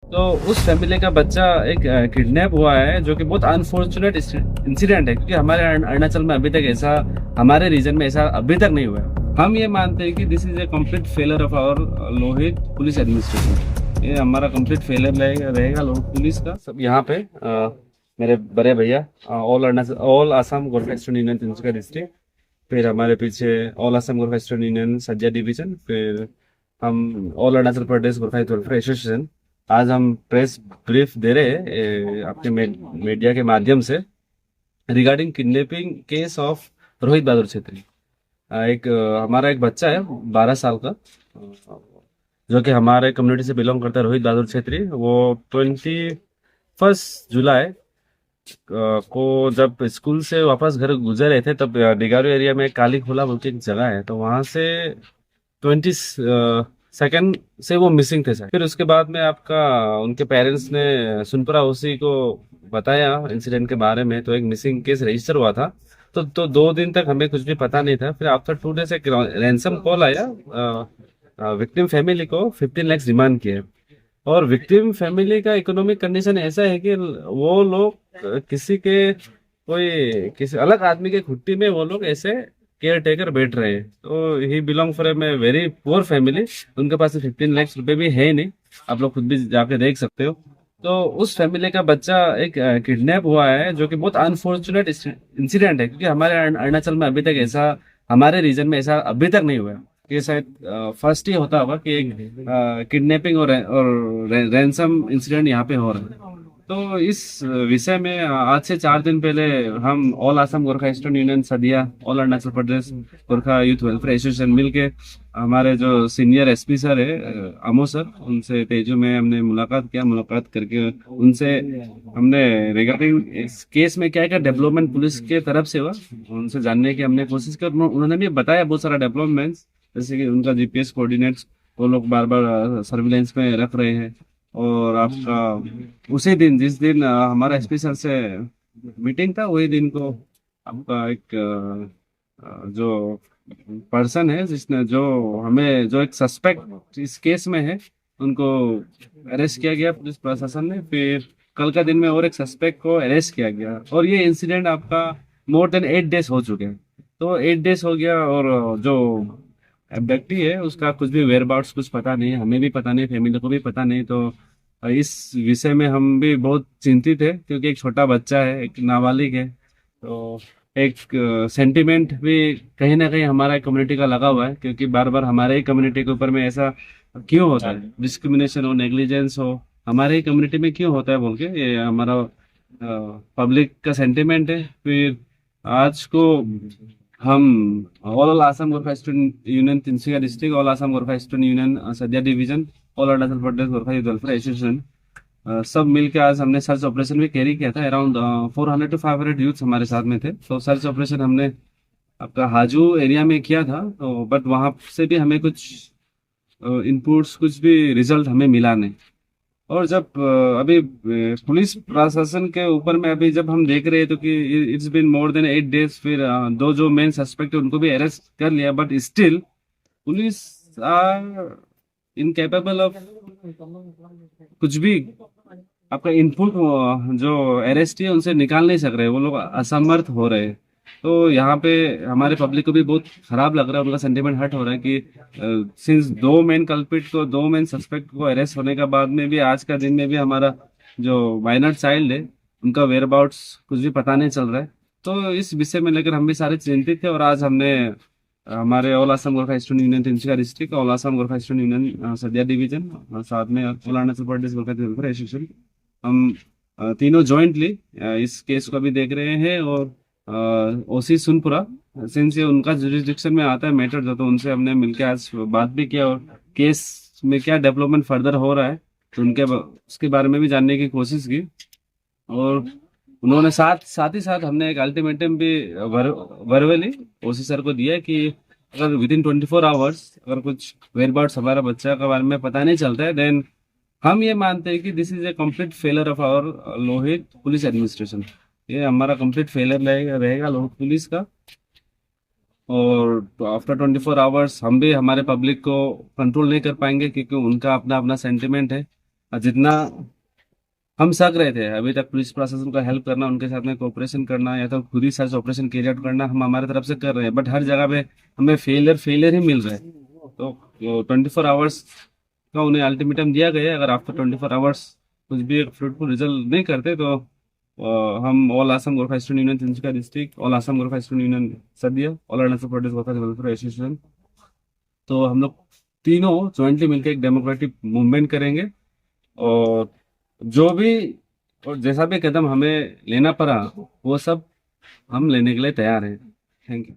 तो उस फैमिली का बच्चा एक किडनैप हुआ है, जो कि बहुत अनफॉर्चुनेट इंसिडेंट है, क्योंकि हमारे अरुणाचल में अभी तक ऐसा, हमारे रीजन में ऐसा अभी तक नहीं हुआ है। हम ये मानते हैं कि this is a complete failure of our Lohit police administration. ये हमारा कंप्लीट फेलियर रहेगा लोहित पुलिस का। सब यहाँ पे मेरे बड़े भैया, all Arunachal, all Assam Gorkha student union Tinsukia district, फिर हमारे पीछे all Assam Gorkha student union सज्जा डिवीजन, फिर हम all Arunachal Pradesh Gorkha youth welfare association. आज हम प्रेस ब्रीफ दे रहे हैं आपके मीडिया के माध्यम से regarding kidnapping case of Rohit Bahadur Chhetri. हमारा एक बच्चा है 12 साल का, जो कि हमारे कम्युनिटी से बिलोंग करता है, रोहित बहादुर छेत्री। वो 21 जुलाई को जब स्कूल से वापस घर गुजर रहे थे, तब डिगारू एरिया में काली खोला बोल के एक जगह है, तो वहां से 22 सेकंड से वो मिसिंग थे सर। फिर उसके बाद में आपका उनके पेरेंट्स ने सुनपुरा ओसी को बताया इंसिडेंट के बारे में, तो एक मिसिंग केस रजिस्टर हुआ था। तो 2 दिन तक हमें कुछ भी पता नहीं था। फिर आफ्टर 2 डेज एक रैंसम कॉल आया, विक्टिम फैमिली को 15 लाख डिमांड किए। और विक्टिम फैमिली का इकोनॉमिक कंडीशन ऐसा है कि वो लोग किसी अलग आदमी के खुट्टी में वो लोग ऐसे केयर टेकर बैठ रहे हैं। तो he belong for a very poor family. उनके पास 15 लाख रुपए भी है ही नहीं, आप लोग खुद भी जाके देख सकते हो। तो उस फैमिली का बच्चा एक किडनैप हुआ है, जो कि बहुत अनफॉर्चुनेट इंसिडेंट है, क्योंकि हमारे अरुणाचल में अभी तक ऐसा, हमारे रीजन में ऐसा अभी तक नहीं हुआ है। ये शायद फर्स्ट ही होता होगा कि एक किडनैपिंग और रैंसम इंसिडेंट यहाँ पे हो रहा है। तो इस विषय में आज से 4 दिन पहले हम all Assam Gorkha student union Sadiya, all Arunachal Pradesh Gorkha youth welfare association मिलके, हमारे जो सीनियर एसपी सर है अमो सर, उनसे तेजू में हमने मुलाकात करके उनसे हमने रिगार्डिंग इस केस में क्या क्या डेवलपमेंट पुलिस के तरफ से हुआ, उनसे जानने की हमने कोशिश की। उन्होंने भी बताया बहुत सारा डेवलपमेंट्स, जैसे कि उनका जीपीएस कोऑर्डिनेट्स वो लोग बार बार सर्विलेंस में रख रहे हैं। और आपका उसी दिन, जिस दिन हमारा एसपी सर से मीटिंग था, वही दिन को आपका एक जो पर्सन है जिसने जो हमें जो एक सस्पेक्ट इस केस में है, उनको अरेस्ट किया गया पुलिस प्रशासन ने। फिर कल का दिन में और एक सस्पेक्ट को अरेस्ट किया गया। और ये इंसिडेंट आपका मोर देन 8 डेज हो चुके हैं। तो 8 डेज हो गया, और जो एब्डक्टी है उसका कुछ भी वेयरबाउट्स कुछ पता नहीं, हमें भी पता नहीं, फैमिली को भी पता नहीं। तो इस विषय में हम भी बहुत चिंतित है, क्योंकि एक छोटा बच्चा है, एक नाबालिग है। तो एक सेंटिमेंट भी कहीं ना कहीं हमारा कम्युनिटी का लगा हुआ है, क्योंकि बार बार हमारे ही कम्युनिटी के ऊपर में ऐसा क्यों होता है, डिस्क्रिमिनेशन हो, नेग्लिजेंस हो, हमारे ही कम्युनिटी में क्यों होता है बोल के ये हमारा पब्लिक का सेंटिमेंट है। फिर आज को हम all Assam Gorkha student union Tinsukia district, all Assam Gorkha student union Sadiya division, all Arunachal Pradesh Gorkha youth welfare association, सब मिलके आज हमने सर्च ऑपरेशन भी कैरी किया था। अराउंड 400 to 500 यूथ हमारे साथ में थे। तो सर्च ऑपरेशन हमने आपका हाजू एरिया में किया था, तो बट वहां से भी हमें कुछ इनपुट्स, कुछ भी रिजल्ट हमें मिला नहीं। और जब अभी पुलिस प्रशासन के ऊपर में अभी जब हम देख रहे हैं, तो कि it's been more than 8 days, फिर दो जो मेन सस्पेक्ट है उनको भी अरेस्ट कर लिया, but still police are incapable of कुछ भी आपका इनपुट जो अरेस्ट है उनसे निकाल नहीं सक रहे, वो लोग असमर्थ हो रहे हैं। तो यहाँ पे हमारे पब्लिक को भी बहुत खराब लग रहा है, उनका सेंटिमेंट हर्ट हो रहा है कि सिंस दो मेन सस्पेक्ट को अरेस्ट होने के बाद में भी आज का दिन में भी हमारा जो माइनर चाइल्ड है उनका वेयरअबाउट्स कुछ भी पता नहीं चल रहा है। तो इस विषय में लेकर हम भी सारे चिंतित थे। और आज हमने हमारे all Assam Gorkha student union Tinsukia district, all Assam Gorkha student union Sadiya division, और साथ में all Arunachal Pradesh Gorkha welfare association, हम तीनों जॉइंटली इस केस को भी देख रहे हैं। और ओसी सुनपुरा, सिंस ये उनका जुरिस्डिक्शन में आता है मैटर जो, तो उनसे हमने मिलकर आज बात भी किया, और केस में क्या डेवलपमेंट फर्दर हो रहा है तो उसके बारे में भी जानने की कोशिश की। और उन्होंने साथ साथ ही साथ हमने एक अल्टीमेटम भी वर्बली ओसी सर को दिया है कि अगर विदिन 24 आवर्स अगर कुछ वेयरबाउट्स हमारा बच्चा के बारे में पता नहीं चलता है, देन हम ये मानते हैं कि this is a complete failure of our Lohit police administration. ये हमारा कंप्लीट फेलियर रहेगा लोहित पुलिस का। और आफ्टर 24 आवर्स हम भी हमारे पब्लिक को कंट्रोल नहीं कर पाएंगे, क्योंकि उनका अपना अपना सेंटिमेंट है। जितना हम सक रहे थे अभी तक पुलिस प्रशासन का हेल्प करना, उनके साथ में कोऑपरेशन करना, या तो खुद ही सर्च ऑपरेशन कैरी आउट करना, हम हमारे तरफ से कर रहे हैं, बट हर जगह पे हमें फेलियर फेलियर ही मिल रहा है। तो 24 आवर्स का उन्हें अल्टीमेटम दिया गया है, अगर आफ्टर 24 आवर्स कुछ भी फ्रूटफुल रिजल्ट नहीं करते तो हम all Assam Gorkha student union Tinsukia district, all Assam Gorkha student union Sadiya, all Arunachal Pradesh Gorkha welfare association, तो हम लोग तीनों ज्वाइंटली मिलकर एक डेमोक्रेटिक मूवमेंट करेंगे। और जो भी और जैसा भी कदम हमें लेना पड़ा वो सब हम लेने के लिए तैयार हैं। Thank you.